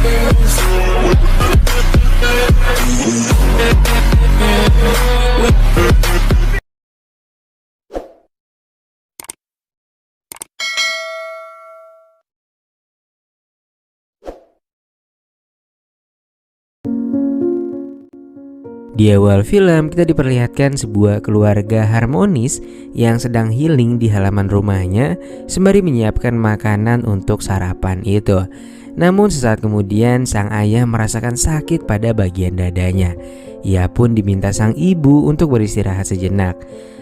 Di awal film kita diperlihatkan sebuah keluarga harmonis yang sedang healing di halaman rumahnya sembari menyiapkan makanan untuk sarapan itu. Namun sesaat kemudian sang ayah merasakan sakit pada bagian dadanya. Ia pun diminta sang ibu untuk beristirahat sejenak.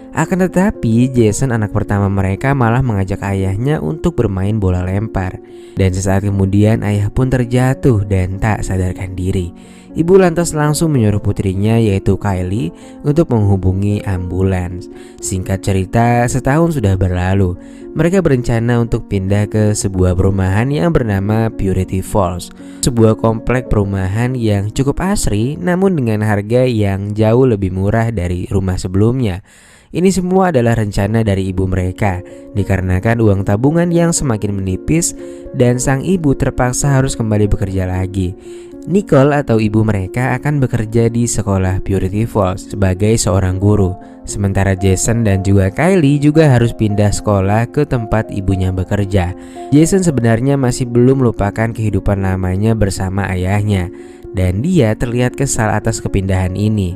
Akan tetapi Jason, anak pertama mereka, malah mengajak ayahnya untuk bermain bola lempar. Dan sesaat kemudian ayah pun terjatuh dan tak sadarkan diri. Ibu lantas langsung menyuruh putrinya, yaitu Kylie, untuk menghubungi ambulans. Singkat cerita, setahun sudah berlalu. Mereka berencana untuk pindah ke sebuah perumahan yang bernama Purity Falls. Sebuah komplek perumahan yang cukup asri, namun dengan harga yang jauh lebih murah dari rumah sebelumnya. Ini semua adalah rencana dari ibu mereka, dikarenakan uang tabungan yang semakin menipis dan sang ibu terpaksa harus kembali bekerja lagi. Nicole atau ibu mereka akan bekerja di sekolah Purity Falls sebagai seorang guru. Sementara Jason dan juga Kylie juga harus pindah sekolah ke tempat ibunya bekerja. Jason sebenarnya masih belum melupakan kehidupan lamanya bersama ayahnya, dan dia terlihat kesal atas kepindahan ini.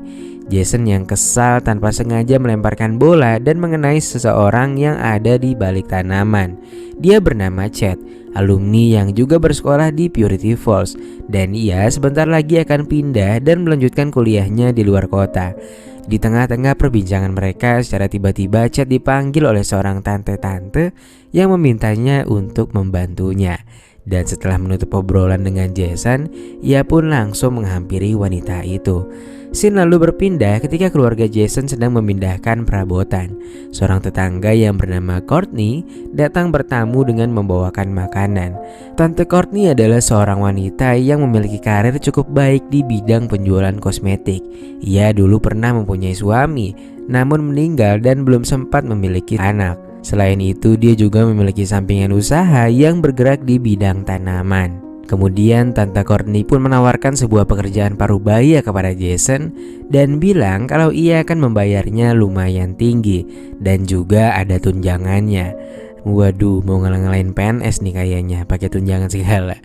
Jason yang kesal tanpa sengaja melemparkan bola dan mengenai seseorang yang ada di balik tanaman. Dia bernama Chad, alumni yang juga bersekolah di Purity Falls, dan ia sebentar lagi akan pindah dan melanjutkan kuliahnya di luar kota. Di tengah-tengah perbincangan mereka, secara tiba-tiba Chad dipanggil oleh seorang tante-tante yang memintanya untuk membantunya. Dan setelah menutup obrolan dengan Jason, ia pun langsung menghampiri wanita itu. Scene lalu berpindah ketika keluarga Jason sedang memindahkan perabotan. Seorang tetangga yang bernama Courtney datang bertamu dengan membawakan makanan. Tante Courtney adalah seorang wanita yang memiliki karir cukup baik di bidang penjualan kosmetik. Ia dulu pernah mempunyai suami, namun meninggal dan belum sempat memiliki anak. Selain itu, dia juga memiliki sampingan usaha yang bergerak di bidang tanaman. Kemudian Tante Courtney pun menawarkan sebuah pekerjaan parubaya kepada Jason dan bilang kalau ia akan membayarnya lumayan tinggi dan juga ada tunjangannya. Waduh, mau ngalah-ngalahin PNS nih kayaknya, pakai tunjangan segala.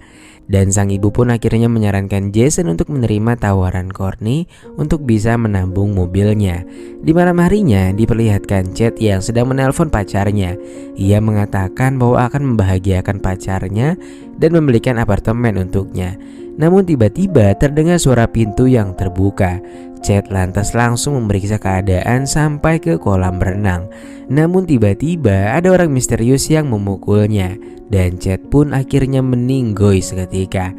Dan sang ibu pun akhirnya menyarankan Jason untuk menerima tawaran Courtney untuk bisa menambung mobilnya. Di malam harinya diperlihatkan Chad yang sedang menelpon pacarnya. Ia mengatakan bahwa akan membahagiakan pacarnya dan membelikan apartemen untuknya. Namun tiba-tiba terdengar suara pintu yang terbuka. Chad lantas langsung memeriksa keadaan sampai ke kolam renang. Namun tiba-tiba ada orang misterius yang memukulnya, dan Chad pun akhirnya meninggoy seketika.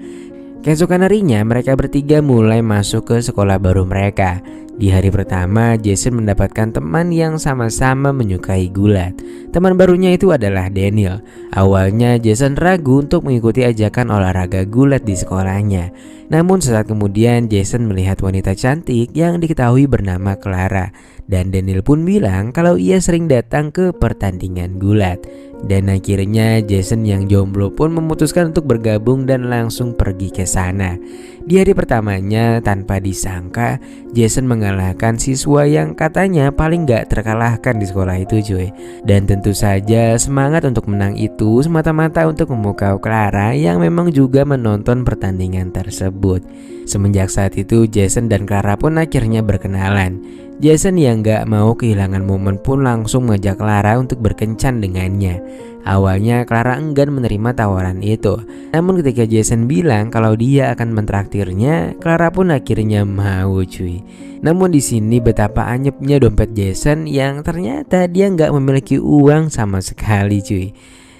Keesokan harinya mereka bertiga mulai masuk ke sekolah baru mereka. Di hari pertama, Jason mendapatkan teman yang sama-sama menyukai gulat. Teman barunya itu adalah Daniel. Awalnya Jason ragu untuk mengikuti ajakan olahraga gulat di sekolahnya. Namun sesaat kemudian Jason melihat wanita cantik yang diketahui bernama Clara. Dan Daniel pun bilang kalau ia sering datang ke pertandingan gulat. Dan akhirnya Jason yang jomblo pun memutuskan untuk bergabung dan langsung pergi ke sana. Di hari pertamanya, tanpa disangka Jason mengalahkan siswa yang katanya paling gak terkalahkan di sekolah itu cuy. Dan tentu saja semangat untuk menang itu semata-mata untuk memukau Clara yang memang juga menonton pertandingan tersebut. Semenjak saat itu Jason dan Clara pun akhirnya berkenalan. Jason yang gak mau kehilangan momen pun langsung mengajak Clara untuk berkencan dengannya. Awalnya Clara enggan menerima tawaran itu. Namun ketika Jason bilang kalau dia akan mentraktirnya, Clara pun akhirnya mau cuy. Namun di sini betapa anyepnya dompet Jason yang ternyata dia nggak memiliki uang sama sekali cuy.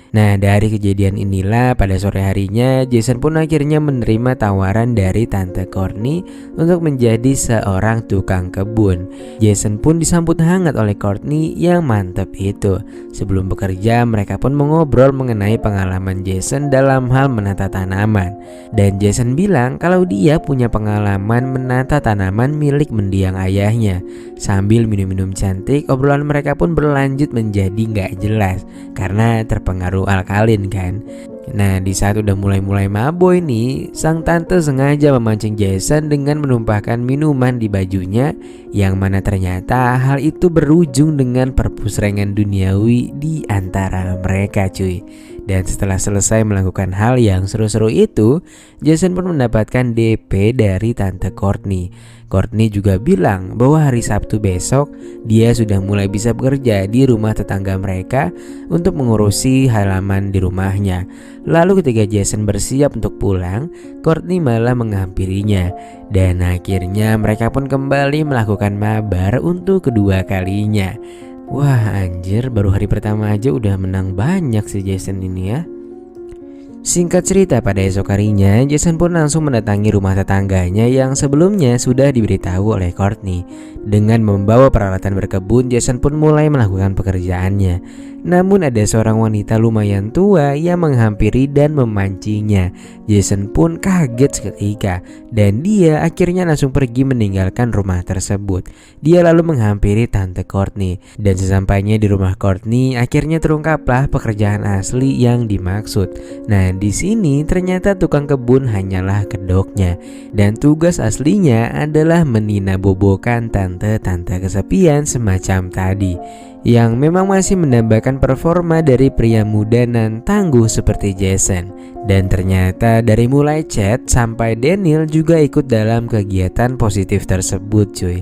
Nah, dari kejadian inilah pada sore harinya Jason pun akhirnya menerima tawaran dari Tante Courtney untuk menjadi seorang tukang kebun. Jason pun disambut hangat oleh Courtney yang mantep itu. Sebelum bekerja mereka pun mengobrol mengenai pengalaman Jason dalam hal menata tanaman. Dan Jason bilang kalau dia punya pengalaman menata tanaman milik mendiang ayahnya. Sambil minum-minum cantik, obrolan mereka pun berlanjut menjadi gak jelas karena terpengaruh alkalin kan. Nah, di saat udah mulai maboy nih, sang tante sengaja memancing Jason dengan menumpahkan minuman di bajunya, yang mana ternyata hal itu berujung dengan perpusrengan duniawi di antara mereka, cuy. Dan setelah selesai melakukan hal yang seru-seru itu, Jason pun mendapatkan DP dari tante Courtney. Courtney juga bilang bahwa hari Sabtu besok dia sudah mulai bisa bekerja di rumah tetangga mereka untuk mengurusi halaman di rumahnya. Lalu ketika Jason bersiap untuk pulang, Courtney malah menghampirinya. Dan akhirnya mereka pun kembali melakukan mabar untuk kedua kalinya. Wah anjir, baru hari pertama aja udah menang banyak si Jason ini ya. Singkat cerita, pada esok harinya Jason pun langsung mendatangi rumah tetangganya yang sebelumnya sudah diberitahu oleh Courtney. Dengan membawa peralatan berkebun, Jason pun mulai melakukan pekerjaannya. Namun ada seorang wanita lumayan tua yang menghampiri dan memancingnya. Jason pun kaget seketika dan dia akhirnya langsung pergi meninggalkan rumah tersebut. Dia lalu menghampiri tante Courtney dan sesampainya di rumah Courtney akhirnya terungkaplah pekerjaan asli yang dimaksud. Nah, di sini ternyata tukang kebun hanyalah kedoknya dan tugas aslinya adalah meninabobokan tante-tante kesepian semacam tadi, yang memang masih menambahkan performa dari pria muda dan tangguh seperti Jason. Dan ternyata dari mulai Chad sampai Daniel juga ikut dalam kegiatan positif tersebut, cuy.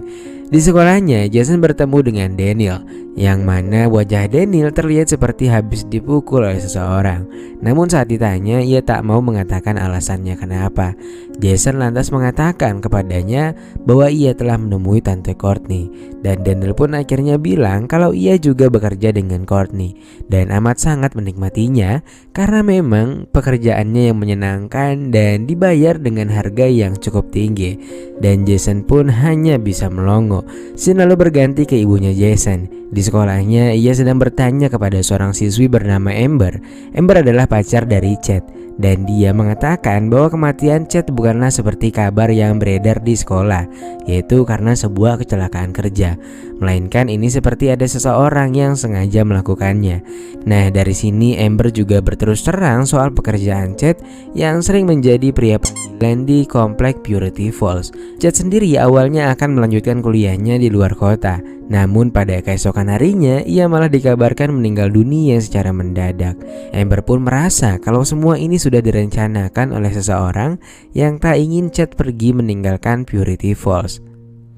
Di sekolahnya Jason bertemu dengan Daniel, yang mana wajah Daniel terlihat seperti habis dipukul oleh seseorang. Namun saat ditanya, ia tak mau mengatakan alasannya kenapa. Jason lantas mengatakan kepadanya bahwa ia telah menemui tante Courtney. Dan Daniel pun akhirnya bilang kalau ia juga bekerja dengan Courtney dan amat sangat menikmatinya karena memang pekerjaannya yang menyenangkan dan dibayar dengan harga yang cukup tinggi. Dan Jason pun hanya bisa melongo. Scene lalu berganti ke ibunya Jason. Di sekolahnya ia sedang bertanya kepada seorang siswi bernama Amber. Amber adalah pacar dari Chad dan dia mengatakan bahwa kematian Chad bukanlah seperti kabar yang beredar di sekolah, yaitu karena sebuah kecelakaan kerja, melainkan ini seperti ada seseorang yang sengaja melakukannya. Nah, dari sini Amber juga berterus terang soal pekerjaan Chad yang sering menjadi pria panggilan di komplek Purity Falls. Chad sendiri awalnya akan melanjutkan kuliahnya di luar kota, namun pada keesokan harinya ia malah dikabarkan meninggal dunia secara mendadak. Amber pun merasa kalau semua ini sudah direncanakan oleh seseorang yang tak ingin Chad pergi meninggalkan Purity Falls.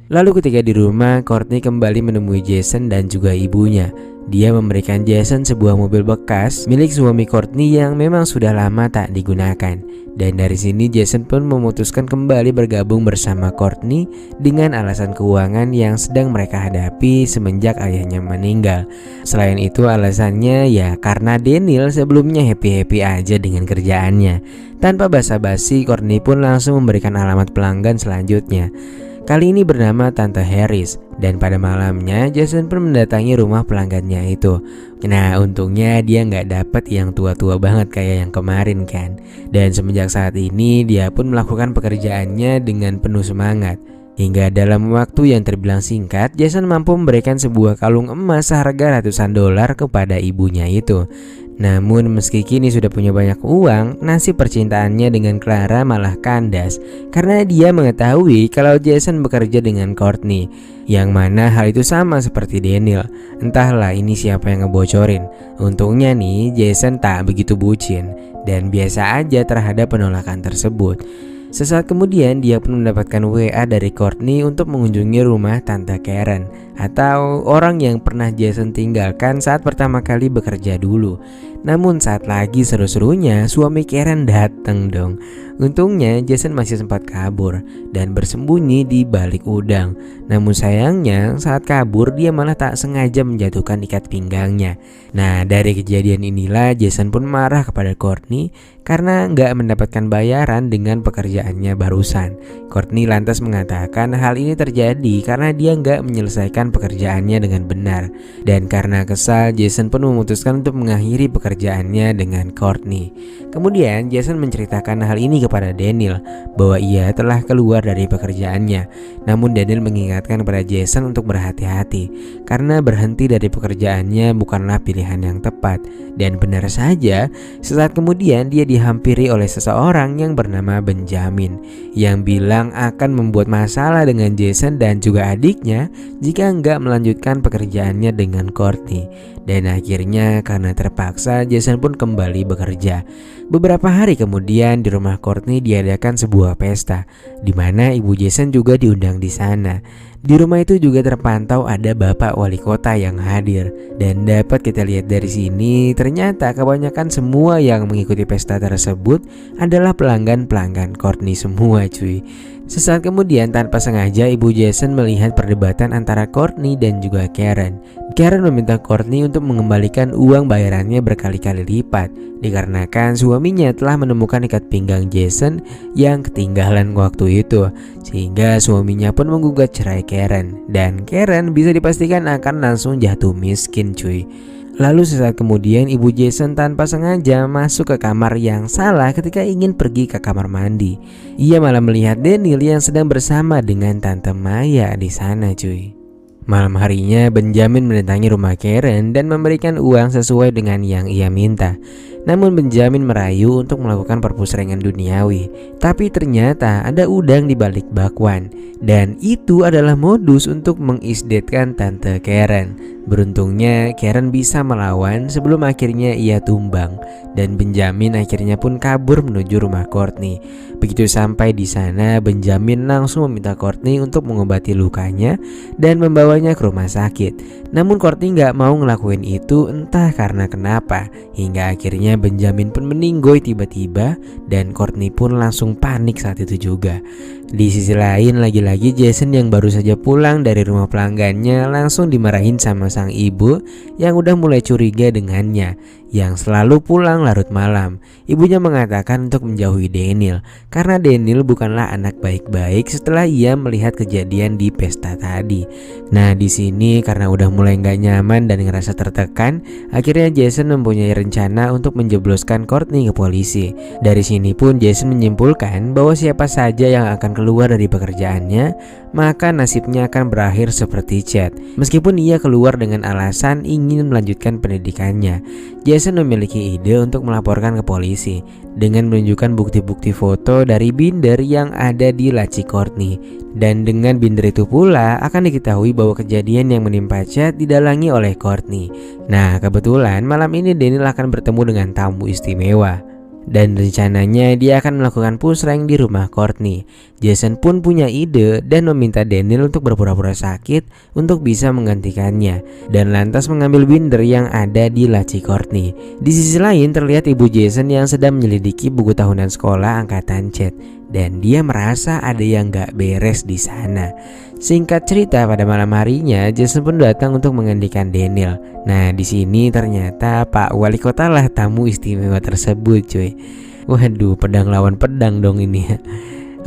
Lalu ketika di rumah, Courtney kembali menemui Jason dan juga ibunya. Dia memberikan Jason sebuah mobil bekas milik suami Courtney yang memang sudah lama tak digunakan. Dan dari sini Jason pun memutuskan kembali bergabung bersama Courtney dengan alasan keuangan yang sedang mereka hadapi semenjak ayahnya meninggal. Selain itu alasannya ya karena Daniel sebelumnya happy-happy aja dengan kerjaannya. Tanpa basa-basi, Courtney pun langsung memberikan alamat pelanggan selanjutnya. Kali ini bernama Tante Harris, dan pada malamnya Jason pun mendatangi rumah pelanggannya itu. Nah, untungnya dia nggak dapet yang tua-tua banget kayak yang kemarin kan. Dan semenjak saat ini dia pun melakukan pekerjaannya dengan penuh semangat. Hingga dalam waktu yang terbilang singkat, Jason mampu memberikan sebuah kalung emas seharga ratusan dolar kepada ibunya itu. Namun meski kini sudah punya banyak uang, nasib percintaannya dengan Clara malah kandas karena dia mengetahui kalau Jason bekerja dengan Courtney, yang mana hal itu sama seperti Daniel. Entahlah ini siapa yang ngebocorin. Untungnya nih Jason tak begitu bucin dan biasa aja terhadap penolakan tersebut. Sesaat kemudian dia pun mendapatkan WA dari Courtney untuk mengunjungi rumah Tante Karen, atau orang yang pernah Jason tinggalkan saat pertama kali bekerja dulu. Namun saat lagi seru-serunya suami Karen datang dong. Untungnya Jason masih sempat kabur dan bersembunyi di balik udang. Namun sayangnya saat kabur dia malah tak sengaja menjatuhkan ikat pinggangnya. Nah, dari kejadian inilah Jason pun marah kepada Courtney karena nggak mendapatkan bayaran dengan pekerjaannya barusan. Courtney lantas mengatakan hal ini terjadi karena dia nggak menyelesaikan melakukan pekerjaannya dengan benar. Dan karena kesal, Jason pun memutuskan untuk mengakhiri pekerjaannya dengan Courtney. Kemudian Jason menceritakan hal ini kepada Daniel bahwa ia telah keluar dari pekerjaannya. Namun Daniel mengingatkan kepada Jason untuk berhati-hati karena berhenti dari pekerjaannya bukanlah pilihan yang tepat. Dan benar saja, sesaat kemudian dia dihampiri oleh seseorang yang bernama Benjamin yang bilang akan membuat masalah dengan Jason dan juga adiknya jika enggak melanjutkan pekerjaannya dengan Courtney. Dan akhirnya karena terpaksa, Jason pun kembali bekerja. Beberapa hari kemudian di rumah Courtney diadakan sebuah pesta di mana ibu Jason juga diundang di sana. Di rumah itu juga terpantau ada bapak wali kota yang hadir. Dan dapat kita lihat dari sini, ternyata kebanyakan semua yang mengikuti pesta tersebut adalah pelanggan-pelanggan Courtney semua cuy. Sesaat kemudian tanpa sengaja ibu Jason melihat perdebatan antara Courtney dan juga Karen. Karen meminta Courtney untuk mengembalikan uang bayarannya berkali-kali lipat dikarenakan suaminya telah menemukan ikat pinggang Jason yang ketinggalan waktu itu, sehingga suaminya pun menggugat cerai Karen. Dan Karen bisa dipastikan akan langsung jatuh miskin cuy. Lalu sesaat kemudian ibu Jason tanpa sengaja masuk ke kamar yang salah ketika ingin pergi ke kamar mandi. Ia malah melihat Daniel yang sedang bersama dengan Tante Maya di sana cuy. Malam harinya Benjamin mendatangi rumah Karen dan memberikan uang sesuai dengan yang ia minta. Namun Benjamin merayu untuk melakukan perpusrengan duniawi. Tapi ternyata ada udang di balik bakwan. Dan itu adalah modus untuk mengisdetkan Tante Karen. Beruntungnya Karen bisa melawan sebelum akhirnya ia tumbang. Dan Benjamin akhirnya pun kabur menuju rumah Courtney. Begitu sampai di sana, Benjamin langsung meminta Courtney untuk mengobati lukanya dan membawanya ke rumah sakit. Namun Courtney gak mau ngelakuin itu entah karena kenapa. Hingga akhirnya Benjamin pun meninggoy tiba-tiba dan Courtney pun langsung panik saat itu juga. Di sisi lain lagi-lagi Jason yang baru saja pulang dari rumah pelanggannya langsung dimarahin sama sang ibu yang udah mulai curiga dengannya, yang selalu pulang larut malam. Ibunya mengatakan untuk menjauhi Daniel karena Daniel bukanlah anak baik-baik setelah ia melihat kejadian di pesta tadi. Nah di sini karena udah mulai nggak nyaman dan ngerasa tertekan, akhirnya Jason mempunyai rencana untuk menjebloskan Courtney ke polisi. Dari sini pun Jason menyimpulkan bahwa siapa saja yang akan keluar dari pekerjaannya, maka nasibnya akan berakhir seperti Chad. Meskipun ia keluar dengan alasan ingin melanjutkan pendidikannya, Jason memiliki ide untuk melaporkan ke polisi dengan menunjukkan bukti-bukti foto dari binder yang ada di laci Courtney. Dan dengan binder itu pula akan diketahui bahwa kejadian yang menimpa Chad didalangi oleh Courtney. Nah kebetulan malam ini Daniel akan bertemu dengan tamu istimewa. Dan rencananya dia akan melakukan pusreng di rumah Courtney. Jason pun punya ide dan meminta Daniel untuk berpura-pura sakit untuk bisa menggantikannya dan lantas mengambil binder yang ada di laci Courtney. Di sisi lain terlihat ibu Jason yang sedang menyelidiki buku tahunan sekolah angkatan Chad dan dia merasa ada yang gak beres di sana. Singkat cerita, pada malam harinya Jason pun datang untuk menggantikan Daniel. Nah di sini ternyata Pak Wali Kota lah tamu istimewa tersebut cuy. Waduh, pedang lawan pedang dong ini.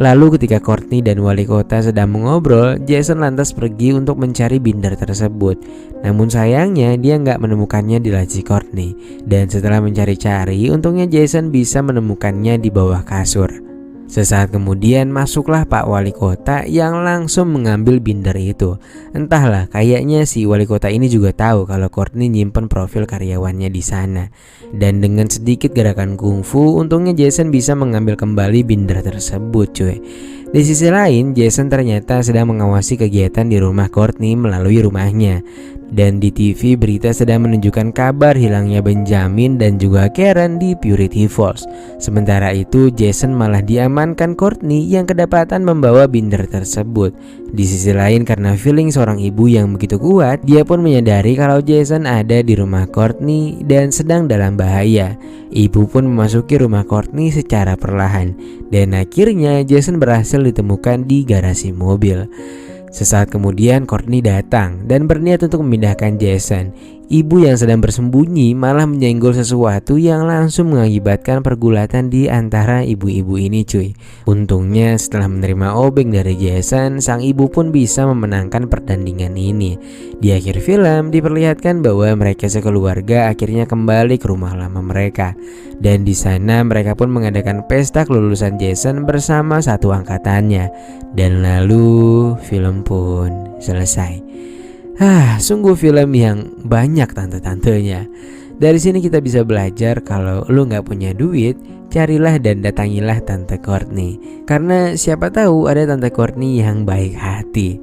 Lalu ketika Courtney dan Wali Kota sedang mengobrol, Jason lantas pergi untuk mencari binder tersebut. Namun sayangnya dia nggak menemukannya di laci Courtney. Dan setelah mencari-cari, untungnya Jason bisa menemukannya di bawah kasur. Sesaat kemudian masuklah Pak Wali Kota yang langsung mengambil binder itu. Entahlah, kayaknya si Wali Kota ini juga tahu kalau Courtney nyimpen profil karyawannya di sana. Dan dengan sedikit gerakan kungfu, untungnya Jason bisa mengambil kembali binder tersebut cuy. Di sisi lain, Jason ternyata sedang mengawasi kegiatan di rumah Courtney melalui rumahnya. Dan di TV berita sedang menunjukkan kabar hilangnya Benjamin dan juga Karen di Purity Falls. Sementara itu Jason malah diamankan Courtney yang kedapatan membawa binder tersebut. Di sisi lain karena feeling seorang ibu yang begitu kuat, dia pun menyadari kalau Jason ada di rumah Courtney dan sedang dalam bahaya. Ibu pun memasuki rumah Courtney secara perlahan dan akhirnya Jason berhasil ditemukan di garasi mobil. Sesaat kemudian Courtney datang dan berniat untuk memindahkan Jason. Ibu yang sedang bersembunyi malah menyenggol sesuatu yang langsung mengakibatkan pergulatan di antara ibu-ibu ini cuy. Untungnya setelah menerima obeng dari Jason, sang ibu pun bisa memenangkan pertandingan ini. Di akhir film diperlihatkan bahwa mereka sekeluarga akhirnya kembali ke rumah lama mereka. Dan di sana mereka pun mengadakan pesta kelulusan Jason bersama satu angkatannya. Dan lalu film pun selesai. Sungguh film yang banyak tante-tantenya. Dari sini kita bisa belajar kalau lu gak punya duit, carilah dan datangilah Tante Courtney. Karena siapa tahu ada Tante Courtney yang baik hati.